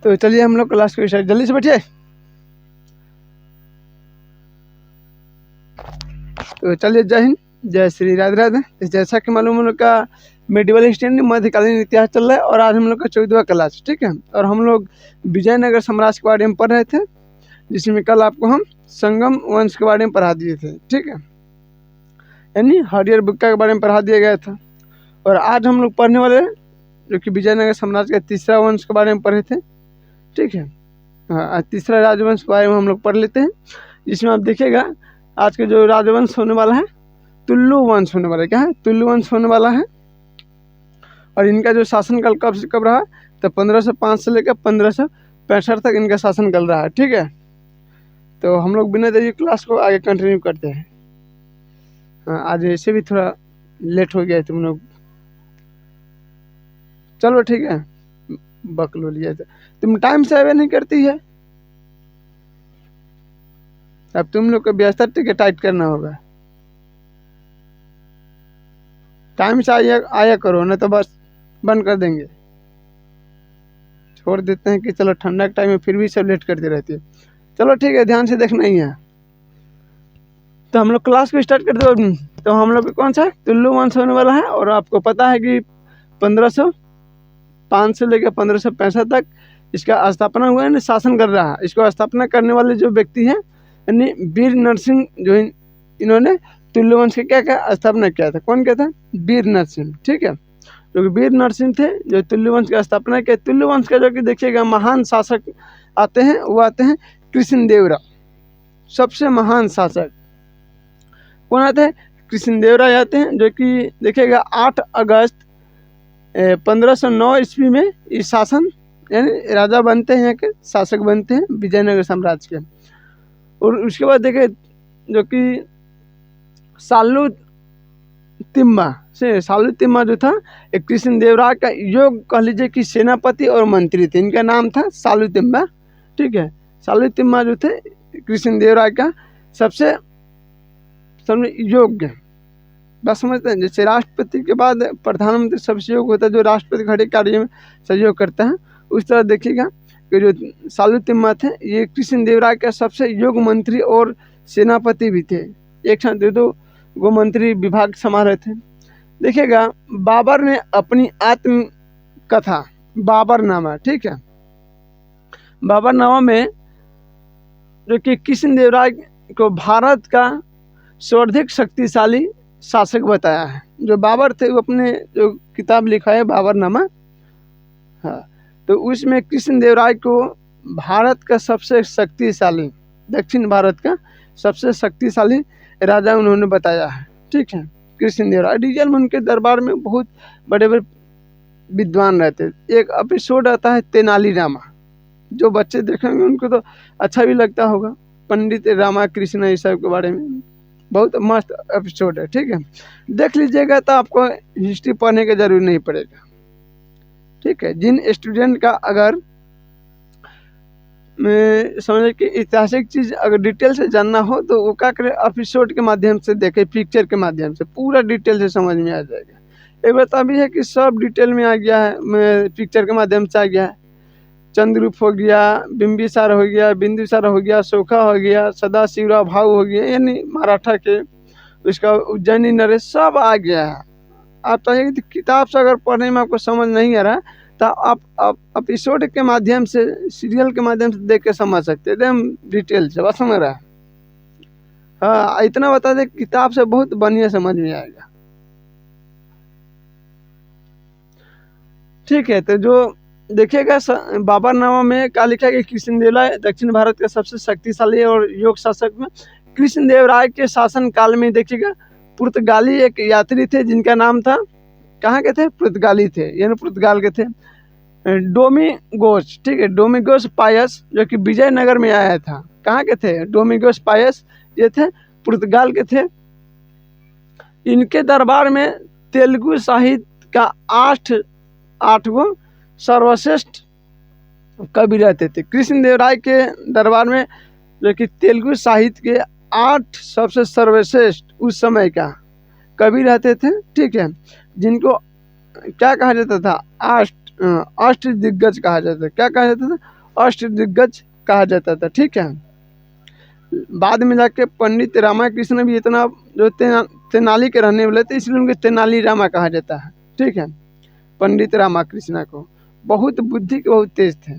तो चलिए हम लोग क्लास को स्टार्ट, जल्दी से बैठिए। तो चलिए, जय हिंद, जय श्री राधे राधे। जैसा कि मालूम हम लोग का मेडिवल हिस्ट्री मध्यकालीन इतिहास चल रहा है और आज हम लोग का 14वां क्लास, ठीक है। और हम लोग विजयनगर साम्राज्य के बारे में पढ़ रहे थे, जिसमें कल आपको हम संगम वंश के बारे में पढ़ा दिए थे, ठीक है, यानी हरियर बुक्का के बारे में पढ़ा दिया गया था। और आज हम लोग पढ़ने वाले हैं जो कि विजयनगर साम्राज्य का तीसरा वंश के बारे में पढ़े थे, ठीक है। हाँ, तीसरा राजवंश के बारे में हम लोग पढ़ लेते हैं, जिसमें आप देखिएगा आज के जो राजवंश होने वाला है तुल्लु वंश होने वाला है। क्या है? तुल्लु वंश होने वाला है। और इनका जो शासनकाल कब से कब रहा, तो 1505 से लेकर 1565 तक इनका शासनकाल रहा है, ठीक है। तो हम लोग बिना देरी क्लास को आगे कंटिन्यू करते हैं। हाँ, आज ऐसे भी थोड़ा लेट हो गया है तुम लोग, चलो ठीक है, बकलो लिया था। तुम टाइम से आवे नहीं करती है, अब तुम लोग को व्यवस्था टिकट टाइट करना होगा। टाइम से आया करो, ना तो बस बंद कर देंगे, छोड़ देते हैं कि चलो ठंडा के टाइम में फिर भी सब लेट करती रहती है। चलो ठीक है, ध्यान से देखना ही है। तो हम लोग क्लास को स्टार्ट कर दो। तो हम लोग कौन सा तुल्लु वंश होने वाला है, और आपको पता है कि 1505 से लेकर 1565 तक इसका स्थापना हुआ है, शासन कर रहा है। इसको स्थापना करने वाले जो व्यक्ति हैं यानी वीर नरसिंह, जो इन्होंने तुल्लु वंश के क्या क्या स्थापना किया था। कौन क्या था? वीर नरसिंह, ठीक है। जो कि वीर नरसिंह थे जो तुल्लु वंश की स्थापना किया। तुल्लु वंश का जो कि देखिएगा महान शासक आते हैं, वो आते हैं कृष्णदेवराय। सबसे महान शासक कौन आते हैं? कृष्णदेवराय आते हैं, जो कि देखिएगा 8 अगस्त 1509 ईस्वी में इस शासन यानी राजा बनते हैं, के शासक बनते हैं विजयनगर साम्राज्य के। और उसके बाद देखे जो कि सालू तिम्मा जो था एक कृष्णदेवराय का योग कह लीजिए कि सेनापति और मंत्री थे। इनका नाम था सालू तिम्मा, ठीक है। सालू तिम्मा जो थे कृष्णदेवराय का सबसे योग्य, बस समझते हैं, जैसे राष्ट्रपति के बाद प्रधानमंत्री सबसे योग्य होता है, जो राष्ट्रपति खड़े कार्य में सहयोग करता है, उस तरह देखिएगा कि जो सालू तिम्मा थे ये कृष्णदेवराय का सबसे योग्य मंत्री और सेनापति भी थे। एक साथ दो गो मंत्री विभाग संभाल रहे थे। देखिएगा बाबर ने अपनी आत्मकथा बाबरनामा, ठीक है, बाबरनामा में जो कि कृष्णदेवराय को भारत का सर्वाधिक शक्तिशाली शासक बताया है। जो बाबर थे वो अपने जो किताब लिखा है बाबरनामा, हाँ, तो उसमें कृष्णदेवराय को भारत का सबसे शक्तिशाली, दक्षिण भारत का सबसे शक्तिशाली राजा उन्होंने बताया है, ठीक है। कृष्णदेवराय रियल में उनके दरबार में बहुत बड़े बड़े विद्वान रहते। एक एपिसोड आता है तेनालीरामा, जो बच्चे देखेंगे उनको तो अच्छा भी लगता होगा, पंडित रामा कृष्ण इस सब के बारे में बहुत मस्त एपिसोड है, ठीक है। देख लीजिएगा तो आपको हिस्ट्री पढ़ने की जरूरत नहीं पड़ेगा, ठीक है। जिन स्टूडेंट का अगर समझे कि ऐतिहासिक चीज़ अगर डिटेल से जानना हो तो वो क्या करे, एपिसोड के माध्यम से देखे, पिक्चर के माध्यम से पूरा डिटेल से समझ में आ जाएगा। एक बात अभी है कि सब डिटेल में आ गया है, पिक्चर के माध्यम से आ गया है। चंद्रगुप्त हो गया, बिंबिसार हो गया, बिंदुसार हो गया, सोखा हो गया, सदाशिवराव भाऊ हो गया, यानी मराठा के, उसका उज्जैनी नरेश सब आ गया है। आप चाहिए कि किताब से अगर पढ़ने में आपको समझ नहीं आ रहा तो आप एपिसोड के माध्यम से, सीरियल के माध्यम से देख के समझ सकते हैं एकदम डिटेल से, बस समझ रहा है। हाँ, इतना बता दे किताब से बहुत बढ़िया समझ में आएगा, ठीक है। तो जो देखिएगा बाबरनामा में क्या लिखा कि कृष्णदेवराय दक्षिण भारत का सबसे शक्तिशाली और योग शासक में। कृष्णदेवराय के शासन काल में देखिएगा पुर्तगाली एक यात्री थे जिनका नाम था, कहाँ के थे? पुर्तगाली थे, यानी पुर्तगाल के थे, डोमिगोस, ठीक है, डोमिगोस पायस, जो कि विजयनगर में आया था। कहाँ के थे? डोमिगोस पायस, ये थे पुर्तगाल के थे। इनके दरबार में तेलुगु साहित्य का आठ गो सर्वश्रेष्ठ कवि रहते थे। कृष्णदेवराय के दरबार में जो कि तेलुगु साहित्य के 8 सबसे सर्वश्रेष्ठ उस समय का कवि रहते थे, ठीक है, जिनको क्या कहा जाता था? अष्ट दिग्गज कहा जाता था। क्या कहा जाता था? अष्टदिग्गज कहा जाता था। ठीक है, बाद में जाके पंडित रामाकृष्ण भी इतना जो तेनाली के रहने वाले थे, इसलिए उनके तेनाली रामा कहा जाता है। ठीक है, पंडित रामाकृष्ण को बहुत बुद्धि के बहुत तेज थे,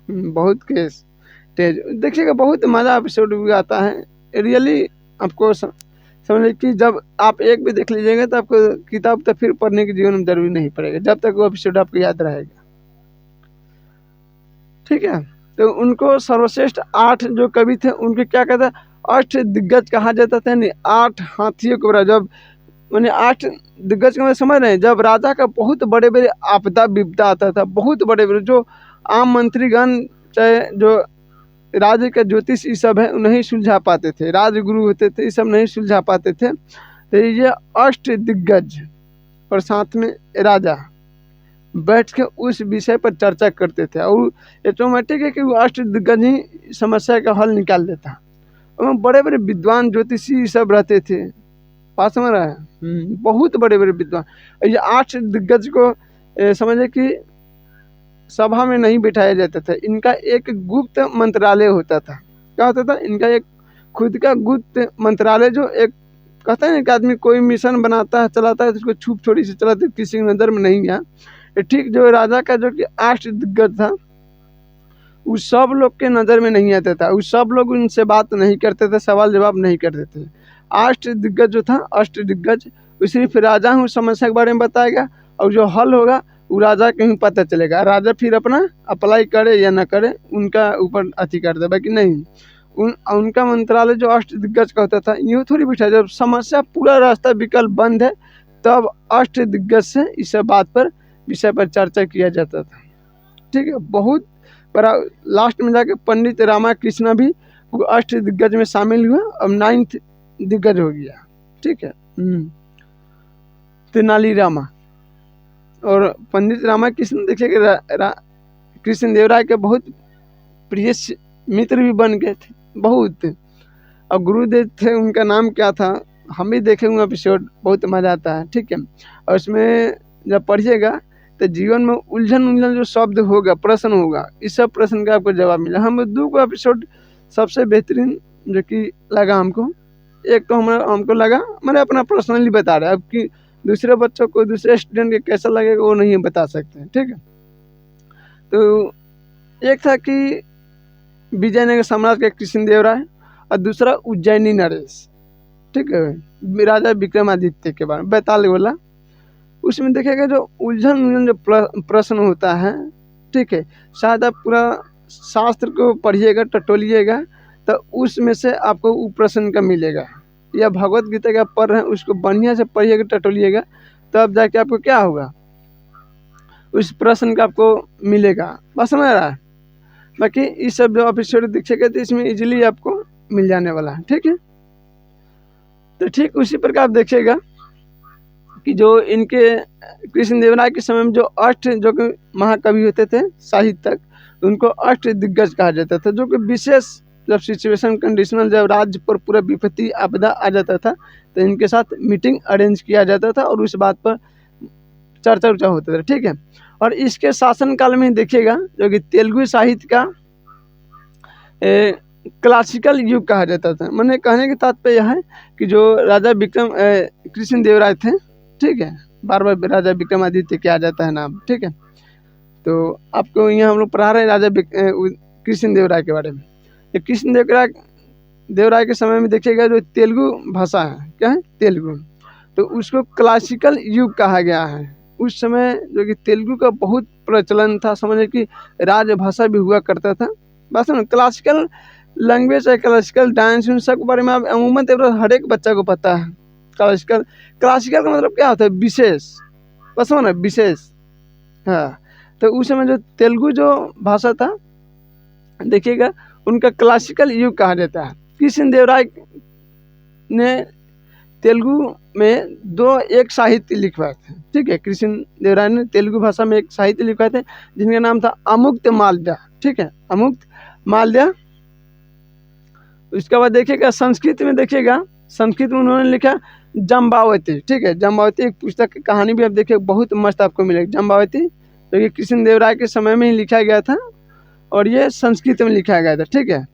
बहुत तेज। देखिएगा बहुत मज़ा एपिसोड भी आता है रियली। आपको समझ कि जब आप एक भी देख लीजिएगा तो आपको किताब तो फिर पढ़ने की जीवन में जरूरी नहीं पड़ेगा, जब तक वो एपिसोड आपको याद रहेगा। ठीक है, तो उनको सर्वश्रेष्ठ 8 जो कवि थे उनके क्या कहता है, अष्ट दिग्गज कहा जाता था। नहीं, 8 हाथियों को जब मैंने 8 दिग्गज का मैं समझ रहे हैं, जब राजा का बहुत बड़े बड़े आपदा विपदा आता था, बहुत बड़े बड़े जो आम मंत्रीगण चाहे जो राज्य का ज्योतिष ये सब है नहीं सुलझा पाते थे, राजगुरु होते थे, ये सब नहीं सुलझा पाते थे, तो ये अष्ट दिग्गज और साथ में राजा बैठ के उस विषय पर चर्चा करते थे। और ऑटोमेटिक है कि वो अष्ट दिग्गज ही समस्या का हल निकाल देता। और बड़े बड़े विद्वान ज्योतिषी सब रहते थे, बात समझ रहा है, बहुत बड़े बड़े विद्वान। ये 8 दिग्गज को समझे कि सभा में नहीं बिठाया जाता था, इनका एक गुप्त मंत्रालय होता था। क्या होता था, इनका एक खुद का गुप्त मंत्रालय, जो एक कहते हैं कि आदमी कोई मिशन बनाता है चलाता है तो उसको छुप छोड़ी से चलाते, किसी की नज़र में नहीं गया। ठीक जो राजा का जो कि 8 दिग्गज था, उस सब लोग के नज़र में नहीं आता था, उस सब लोग उनसे बात नहीं करते थे, सवाल जवाब नहीं करते थे। 8 दिग्गज जो था, अष्ट दिग्गज, वो सिर्फ राजा हूँ समस्या के बारे में बताएगा, और जो हल होगा वो राजा के ही पता चलेगा। राजा फिर अपना अप्लाई करे या ना करे उनका ऊपर अति कर दे, बाकी नहीं। उनका मंत्रालय जो अष्ट दिग्गज का होता था, यूँ थोड़ी बिठा, जब समस्या पूरा रास्ता विकल्प बंद है तब अष्ट दिग्गज से इस बात पर विषय पर चर्चा किया जाता था। ठीक है, बहुत बड़ा। लास्ट में जाके पंडित रामाकृष्ण भी वो अष्ट दिग्गज में शामिल हुआ, अब 9th दिग्गज हो गया। ठीक है, तेनाली रामा और पंडित रामाकृष्ण देखिए कृष्णदेवराय के बहुत प्रिय मित्र भी बन गए थे बहुत। और गुरुदेव थे, उनका नाम क्या था, हम भी देखेंगे एपिसोड, बहुत मज़ा आता है। ठीक है, और उसमें जब पढ़िएगा तो जीवन में उलझन जो शब्द होगा, प्रश्न होगा, इस सब प्रश्न का आपको जवाब मिला। हम 2 एपिसोड सबसे बेहतरीन जो कि लगा हमको, एक तो हमको लगा, मैंने अपना पर्सनली बता रहा है, अब कि दूसरे बच्चों को, दूसरे स्टूडेंट के कैसा लगेगा वो नहीं बता सकते। ठीक है, तो एक था कि विजयनगर साम्राज्य के कृष्णदेवराय और दूसरा उज्जैनी नरेश। ठीक है, राजा विक्रमादित्य के बारे में बैताल बोला। उसमें देखिएगा जो उलझन जो प्रश्न होता है, ठीक है, शायद आप पूरा शास्त्र को पढ़िएगा, टटोलिएगा, तो उसमें से आपको वो प्रश्न का मिलेगा। या भगवत गीता का पढ़ रहे हैं उसको बढ़िया से पढ़िएगा, टटोलिएगा, तब जाके आपको क्या होगा, उस प्रश्न का आपको मिलेगा। बस समझ रहा है। बाकी इस सब जो एपिसोड दिखेगा तो इसमें इजीली आपको मिल जाने वाला है। ठीक है, तो ठीक उसी प्रकार आप देखिएगा कि जो इनके कृष्णदेवराय के समय में जो 8 जो कि महाकवि होते थे साहित्यक, उनको अष्ट दिग्गज कहा जाता था, जो कि विशेष जब सिचुएशन कंडीशनल, जब राज्य पर पूरा विपत्ति आपदा आ जाता था तो इनके साथ मीटिंग अरेंज किया जाता था और उस बात पर चर्चा उर्चा होता था। ठीक है, और इसके शासनकाल में देखिएगा जो कि तेलुगु साहित्य का क्लासिकल युग कहा जाता था। मैंने कहने का तात्पर्य यह है कि जो राजा कृष्णदेवराय थे, ठीक है, बार बार राजा विक्रमादित्य किया जाता है नाम। ठीक है, तो आपको यहाँ हम लोग पढ़ा रहे हैं राजा कृष्णदेवराय के बारे में। कृष्णदेवराय के समय में देखिएगा जो तेलुगु भाषा है, क्या है, तेलुगु, तो उसको क्लासिकल युग कहा गया है। उस समय जो कि तेलुगु का बहुत प्रचलन था, समझे कि राजभाषा भी हुआ करता था। बस क्लासिकल लैंग्वेज है, क्लासिकल डांस, उन सब के बारे में आप अमूमन हर एक बच्चा को पता है। क्लासिकल का मतलब क्या होता है, विशेष, बस ना, विशेष। हाँ, तो उस समय जो तेलुगु जो भाषा था देखिएगा उनका क्लासिकल युग कहा जाता है। कृष्णदेवराय ने तेलुगु में 2 एक साहित्य लिखवाए थे। ठीक है, कृष्णदेवराय ने तेलुगु भाषा में एक साहित्य लिखवाए थे जिनका नाम था अमुक्त माल्यदा। ठीक है, अमुक्त माल्यदा। उसके बाद देखिएगा संस्कृत में, देखिएगा संस्कृत में उन्होंने लिखा जम्बावती। ठीक है, जम्बावती एक पुस्तक की कहानी भी आप देखिए बहुत मस्त आपको मिलेगी। जम्बावती जो कि कृष्णदेवराय के समय में ही लिखा गया था और ये संस्कृत में लिखा गया था। ठीक है।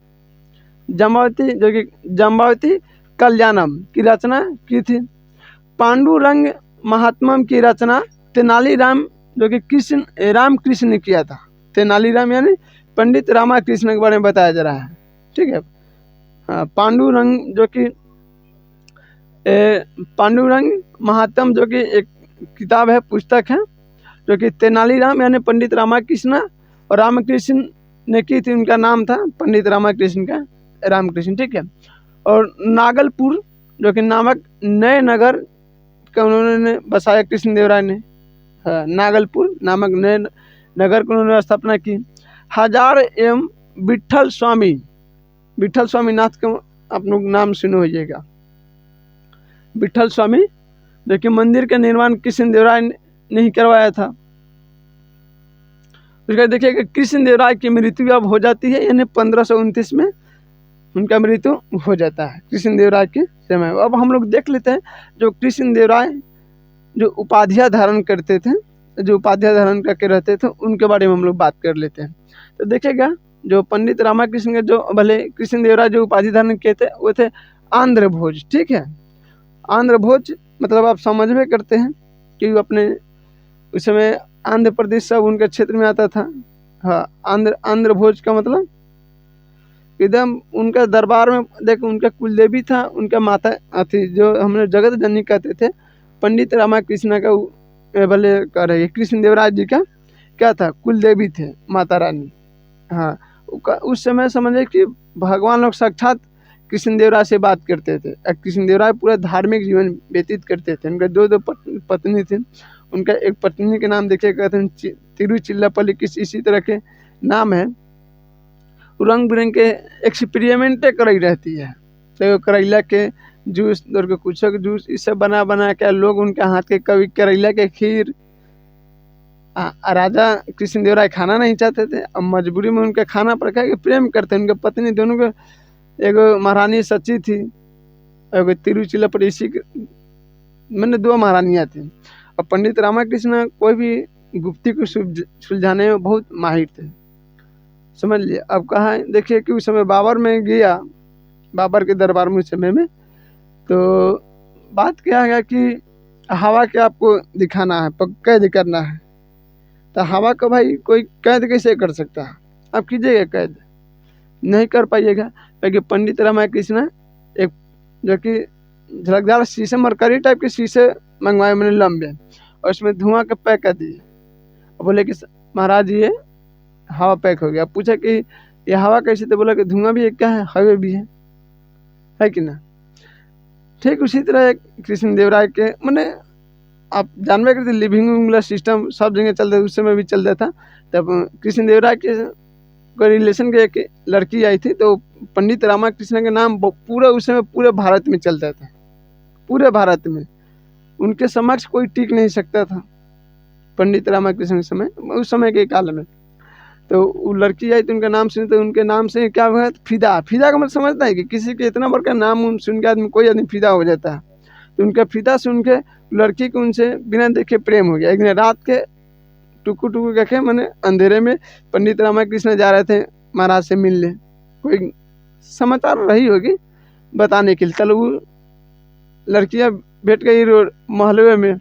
जाम्बवती जो कि जाम्बवती कल्याणम की रचना की थी। पांडुरंग महात्म्यम की रचना तेनालीराम जो कि रामकृष्ण ने किया था। तेनालीराम यानी पंडित रामाकृष्ण के बारे में बताया जा रहा है। ठीक है। हाँ, पांडुरंग जो कि पांडुरंग महात्म जो कि एक किताब है, पुस्तक है, जो कि तेनालीराम यानी पंडित रामाकृष्ण और रामकृष्ण ने की थी। उनका नाम था पंडित रामाकृष्ण का रामकृष्ण। ठीक है। और नागलपुर जो कि नामक नए नगर का उन्होंने बसाया कृष्णदेवराय ने। हाँ, नागलपुर नामक नए नगर को उन्होंने स्थापना की। हजार एवं विठल स्वामी नाथ का आप लोग नाम सुने होइएगा। विठल स्वामी जो कि मंदिर का निर्माण कृष्णदेवराय ने ही करवाया था। उसका देखिएगा कृष्णदेवराय की मृत्यु अब हो जाती है, यानी 1529 में उनका मृत्यु हो जाता है कृष्णदेवराय के समय। अब हम लोग देख लेते हैं जो कृष्णदेवराय जो उपाधियां धारण करते थे, जो उपाधियां धारण करके रहते थे, उनके बारे में हम लोग बात कर लेते हैं। तो देखिएगा जो पंडित रामाकृष्ण के जो भले कृष्णदेवराय जो उपाधि धारण किए थे वो थे आंध्र भोज। ठीक है। आंध्र भोज मतलब आप समझ में करते हैं कि अपने उस समय आंध्र प्रदेश सब उनके क्षेत्र में आता था। हाँ, आंध्र भोज का मतलब एकदम उनका दरबार में देख, उनका कुलदेवी था, उनका माता थी जो हमने जगत जननी कहते थे, पंडित रामाकृष्ण का भले कह रहे कृष्णदेवराय जी का क्या था, कुलदेवी थे, माता रानी। हाँ, उस समय समझे कि भगवान लोग साक्षात कृष्णदेवराय से बात करते थे। कृष्णदेवराय पूरा धार्मिक जीवन व्यतीत करते थे। उनके दो पत्नी थी। उनका एक पत्नी के नाम देखिए कहते हैं तिरुचिल्लापल्ली, इसी तरह के नाम है। रंग बिरंग के एक्सपेरिमेंटें कराई रहती है, तो करेला के जूस और के कुछ के जूस ये सब बना के लोग उनके हाथ के, कभी करेला के खीर। राजा कृष्णदेवराय खाना नहीं चाहते थे, अब मजबूरी में उनका खाना पर खा के प्रेम करते। उनके पत्नी दोनों को, एगो महारानी सची थी, एगो तिरुचिल्लापल्ली, इसी मैंने 2 महारानियाँ थी। और पंडित रामाकृष्ण कोई भी गुप्ती को सुलझाने में बहुत माहिर थे, समझ लिए। अब कहा देखिए कि उस समय बाबर में गया, बाबर के दरबार में उस समय में, तो बात क्या है कि हवा के आपको दिखाना है, कैद करना है। तो हवा को भाई कोई कैद कैसे कर सकता है, आप कीजिएगा कैद, नहीं कर पाइएगा। क्योंकि पंडित रामाकृष्ण एक जो कि झलकदार शीशे, मरकरी टाइप के शीशे मंगवाए मैंने लंबे, और उसमें धुआं के पैक कर दिए। बोले कि महाराज ये हवा पैक हो गया। पूछा कि ये हवा कैसे, तो बोला कि धुआं भी एक क्या है, हवा भी है कि ना। ठीक उसी तरह कृष्णदेवराय के मैंने आप जानवे करते लिविंग वाला सिस्टम सब जगह चलता है, उस समय भी चलता था। तब कृष्णदेवराय के कोई रिलेशन के एक लड़की आई थी, तो पंडित रामाकृष्ण के नाम पूरा उस समय पूरे भारत में चलता था, पूरे भारत में। उनके समक्ष कोई टिक नहीं सकता था पंडित रामाकृष्ण के समय, उस समय के काल में। तो वो लड़की आई तो उनका नाम सुने, तो उनके नाम से क्या हुआ, फिदा का मतलब समझता है कि किसी के इतना बड़ा नाम सुन के आदमी, कोई आदमी फिदा हो जाता है। तो उनका फिदा सुन के लड़की को उनसे बिना देखे प्रेम हो गया। एक दिन रात के टुकु करके मैंने अंधेरे में पंडित रामाकृष्ण जा रहे थे महाराज से मिलने, कोई समाचार रही होगी बताने के लिए। चलो वो लड़कियां बैठ गई महलवे में,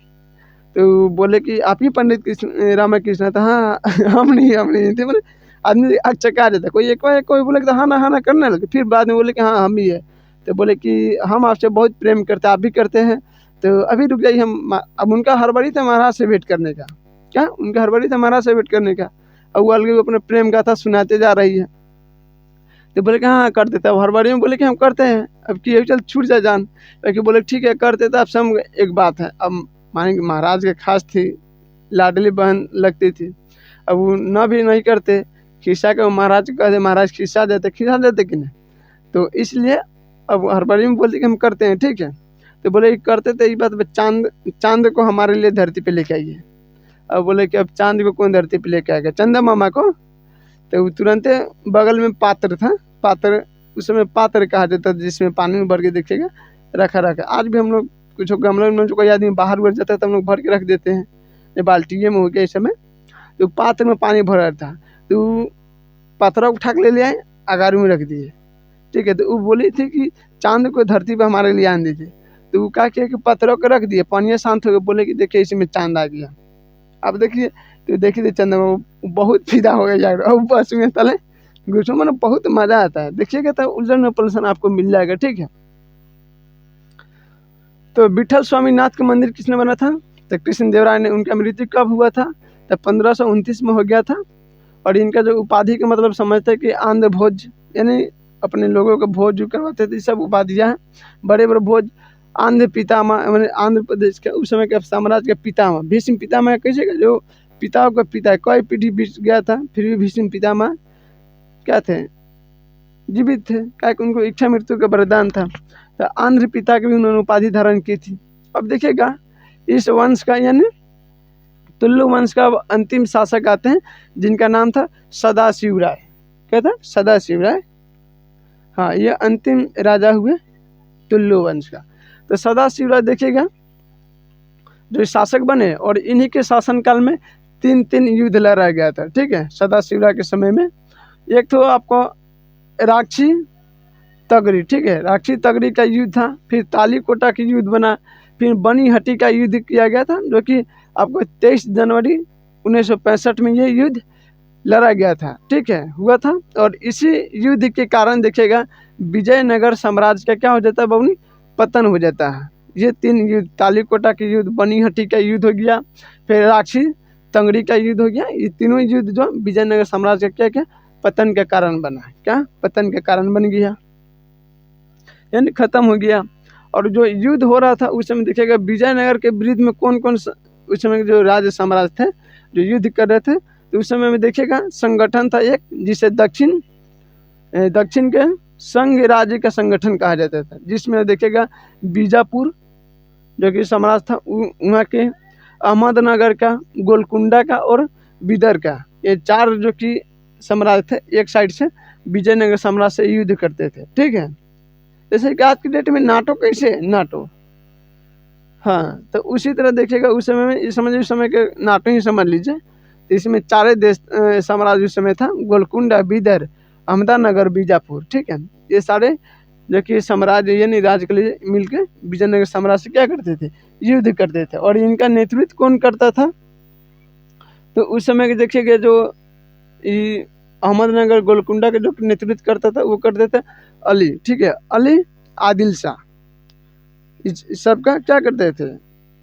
तो बोले कि आप ही पंडित रामाकृष्ण था। हाँ, हम नहीं थे। मैंने आदमी अच्छा कहा जाता, कोई एक बार कोई बोले कि हाँ ना करने लगे, फिर बाद में बोले कि हाँ हम ही है। तो बोले कि हम आपसे बहुत प्रेम करते हैं, आप भी करते हैं, तो अभी रुक जाइए। हम अब उनका हड़बड़ी था महाराज से भेंट करने का, क्या उनका हड़बड़ी था महाराज से भेंट करने का। अब वो अलग अपने प्रेम गाथा सुनाते जा रही है। तो बोले कि हाँ कर देते। अब हड़बड़ी में बोले कि हम करते हैं, अब कि चल छूट जा जान। लेकिन बोले ठीक है कर देते। अब सब एक बात है, अब मानेंगे महाराज के खास थी, लाडली बहन लगती थी। अब वो न भी नहीं करते, खिस्सा के महाराज कहते, महाराज खिस्सा देते कि नहीं। तो इसलिए अब हड़बड़ी में बोलते कि हम करते हैं, ठीक है। तो बोले करते थे, ये बात चांद को हमारे लिए धरती पे लेके आइए। अब बोले कि अब चांद को कौन धरती पे लेके आएगा, चंदा मामा को। तो तुरंत बगल में पात्र था, पात्र उस समय पात्र कहा जाता था, जिसमें पानी में भर के देखिएगा रखा। आज भी हम लोग कुछ गमलों में जो कोई आदमी बाहर उड़ जाता है तो हम लोग भर के रख देते हैं, ये बाल्टिए में हो गया इस समय। तो पात्र में पानी भर रहा था, तो पत्थर उठा के ले आए, अगारू में रख दिए। ठीक है, तो वो बोली थी कि चांद को धरती पर हमारे लिए आने दीजिए। तो वो क्या किया कि पत्थरों को रख दिए, पानी शांत हो गया, बोले कि देखिए इसमें चांद आ गया। अब देखिए, तो देखिए चंद्रमा बहुत फिदा हो गया यार, और बस में तले घुसो, मतलब बहुत मजा आता है। देखिएगा तो उज्जैन में पॉल्यूशन आपको मिल जाएगा। ठीक है, तो विठल स्वामीनाथ का मंदिर किसने बना था? तो कृष्ण देव राय ने। उनका मृत्यु कब हुआ था? तो 1529 में हो गया था। और इनका जो उपाधि का मतलब समझते हैं कि आंध्र भोज, यानी अपने लोगों को भोज जो करवाते थे, सब उपाधियाँ हैं। बड़े बड़े भोज, आंध्र पितामह, मैंने आंध्र प्रदेश के उस समय के साम्राज्य के पितामह, भीष्म पितामह कैसे का जो पिताओं का पिता है, कई पीढ़ी बीत गया था, फिर भी भीष्म पितामह क्या थे? जीवित थे, क्या कि उनको इच्छा मृत्यु का वरदान था। तो आंध्र पिता की भी उन्होंने उपाधि धारण की थी। अब देखिएगा, इस वंश का यानी तुल्लु वंश का अंतिम शासक आते हैं, जिनका नाम था सदाशिव राय। क्या था? सदाशिव राय। हाँ, ये अंतिम राजा हुए तुल्लु वंश का। तो सदाशिव राय देखिएगा जो शासक बने, और इन्हीं के शासनकाल में 3 युद्ध लड़ा गया था। ठीक है, सदाशिव राय के समय में एक तो आपको राक्षी तगरी, ठीक है, राक्षी तगरी का युद्ध था, फिर तालीकोटा की युद्ध बना, फिर बनीहट्टी का युद्ध किया गया था, जो कि आपको 23 जनवरी 1965 में ये युद्ध लड़ा गया था। ठीक है, हुआ था। और इसी युद्ध के कारण देखिएगा विजयनगर साम्राज्य का क्या हो जाता है बबनी? पतन हो जाता है। ये 3 युद्ध, तालीकोटा की युद्ध, बनीहट्टी का युद्ध हो गया, फिर राक्षी तंगड़ी का युद्ध हो गया, ये तीनों युद्ध जो विजयनगर साम्राज्य का क्या क्या पतन के कारण बना है। क्या? पतन के कारण बन गया, यानी खत्म हो गया। और जो युद्ध हो रहा था उस समय देखिएगा विजयनगर के विरुद्ध में कौन कौन उस समय के जो राज्य साम्राज्य थे जो युद्ध कर रहे थे, तो उस समय में देखिएगा संगठन था एक, जिसे दक्षिण के संघ राज्य का संगठन कहा जाता था, जिसमें देखिएगा बीजापुर जो कि साम्राज्य था, वहाँ के अहमदनगर का, गोलकुंडा का और बिदर का, ये 4 जो कि साम्राज्य थे एक साइड से विजयनगर साम्राज्य से युद्ध करते थे। ठीक है, जैसे कि आज की डेट में नाटो कैसे है, नाटो, हाँ, तो उसी तरह देखिएगा उस समय में, इस समझ उस समय के नाटो ही समझ लीजिए। तो इसमें 4 देश साम्राज्य उस समय था, गोलकुंडा, बिदर, अहमदनगर, बीजापुर। ठीक है, ये सारे जो कि साम्राज्य यानी राज्य के लिए मिलकर विजयनगर साम्राज्य से क्या करते थे? युद्ध करते थे। और इनका नेतृत्व कौन करता था? तो उस समय के देखिएगा जो अहमदनगर गोलकुंडा का जो नेतृत्व करता था वो करते थे अली। ठीक है, अली आदिल शाह, इस सबका क्या करते थे?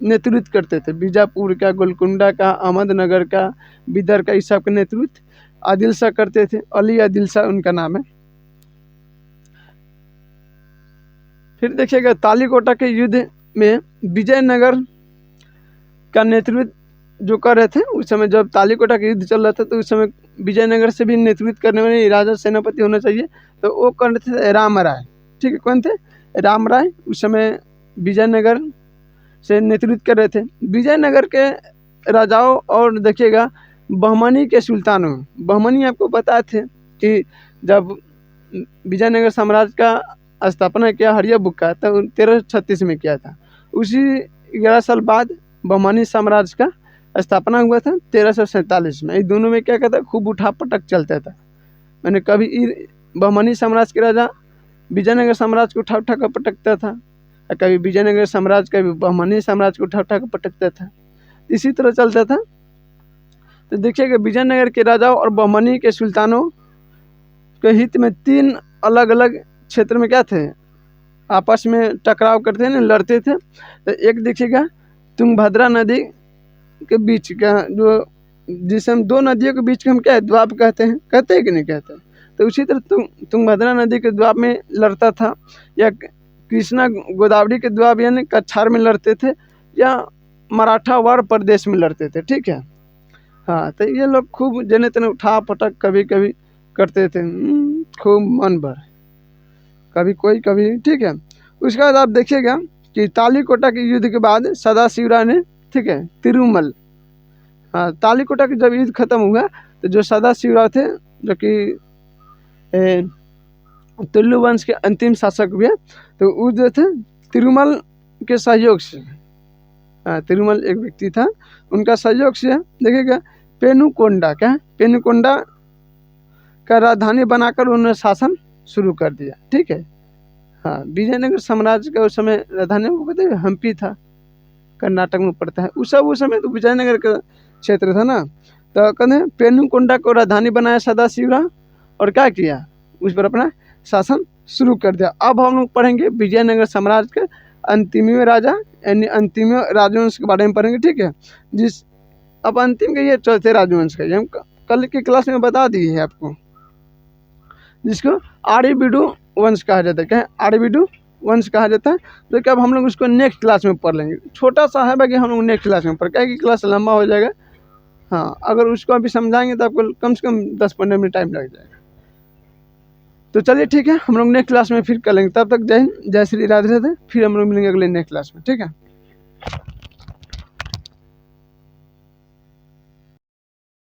नेतृत्व करते थे। बीजापुर का, गोलकुंडा का, अहमदनगर का, बिदर का, इस सब का नेतृत्व आदिल शाह करते थे। अली आदिल शाह उनका नाम है। फिर देखिएगा तालीकोटा के युद्ध में विजयनगर का नेतृत्व जो कर रहे थे उस समय, जब तालीकोटा का युद्ध चल रहा था तो उस समय विजयनगर से भी नेतृत्व करने वाले राजा सेनापति होना चाहिए, तो वो कर रहे थे राम राय। ठीक है, कौन थे? राम राय उस समय विजयनगर से नेतृत्व कर रहे थे। विजयनगर के राजाओं और देखिएगा बहमनी के सुल्तानों, बहमनी आपको पता थे कि जब विजयनगर साम्राज्य का स्थापना किया हरिया बुक्का, तब 1336 में किया था। उसी 11 साल बाद बहमनी साम्राज्य का स्थापना हुआ था 1347 में। इन दोनों में क्या कहता, खूब उठा पटक चलता था। मैंने कभी बहमनी साम्राज्य के राजा विजयनगर साम्राज्य को उठा कर पटकता था, और कभी विजयनगर साम्राज्य कभी बहमनी साम्राज्य को उठा कर पटकता था, इसी तरह चलता था। तो देखिएगा विजयनगर के राजाओं और बहमनी के सुल्तानों के हित में 3 अलग अलग क्षेत्र में क्या थे, आपस में टकराव करते हैं, लड़ते थे। तो एक देखिएगा तुंगभद्रा नदी के बीच का जो, जिसे हम 2 नदियों के बीच का हम क्या है, द्वाब कहते हैं, कहते हैं कि नहीं कहते? तो उसी तरह तुंगभद्रा नदी के द्वाब में लड़ता था, या कृष्णा गोदावरी के द्वाब यानी कछार में लड़ते थे, या मराठावाड़ प्रदेश में लड़ते थे। ठीक है, हाँ, तो ये लोग खूब जने तने उठा पटक कभी कभी करते थे, खूब मन भर, कभी कोई कभी। ठीक है, उसके बाद आप देखिएगा कि तालीकोटा के युद्ध के बाद सदाशिव राय ने, ठीक है, तिरुमल, हाँ, तालीकोटा के जब युद्ध खत्म हुआ तो जो सदाशिव राय थे जो कि तुल्लु वंश के अंतिम शासक हुए, तो वो जो थे तिरुमल के सहयोग से, हाँ, तिरुमल एक व्यक्ति था, उनका सहयोग से देखिएगा पेनुकोंडा, क्या है, पेनुकोंडा का राजधानी बनाकर उन्होंने शासन शुरू कर दिया। ठीक है, हाँ, विजयनगर साम्राज्य का उस समय राजधानी वो पता है हम्पी था, कर्नाटक में पड़ता है। उस समय तो विजयनगर का क्षेत्र था ना। तो कहते हैं पेनुकोंडा को राजधानी बनाया सदाशिवराव और क्या किया, उस पर अपना शासन शुरू कर दिया। अब हम लोग पढ़ेंगे विजयनगर साम्राज्य के अंतिमवें राजा यानी अंतिम राजवंश के बारे में पढ़ेंगे। ठीक है, जिस अब अंतिम के ये चौथे राजवंश का, ये हम कल की क्लास में बता दिए है आपको, जिसको आर्यभट्ट वंश कहा जाता है। क्या है, आर्यभट्ट वंश कहा जाता है। तो क्या अब हम लोग उसको नेक्स्ट क्लास में पढ़ लेंगे। छोटा सा है बाकी हम लोग नेक्स्ट क्लास में पढ़, क्या है कि क्लास लंबा हो जाएगा। हाँ, अगर उसको अभी समझाएंगे तो आपको कम से कम 10-15 मिनट टाइम लग जाएगा। तो चलिए ठीक है, हम लोग नेक्स्ट क्लास में फिर कर लेंगे। तब तक जय हिंद, जय श्री राधे राधे। फिर हम लोग मिलेंगे अगले नेक्स्ट क्लास में। ठीक है।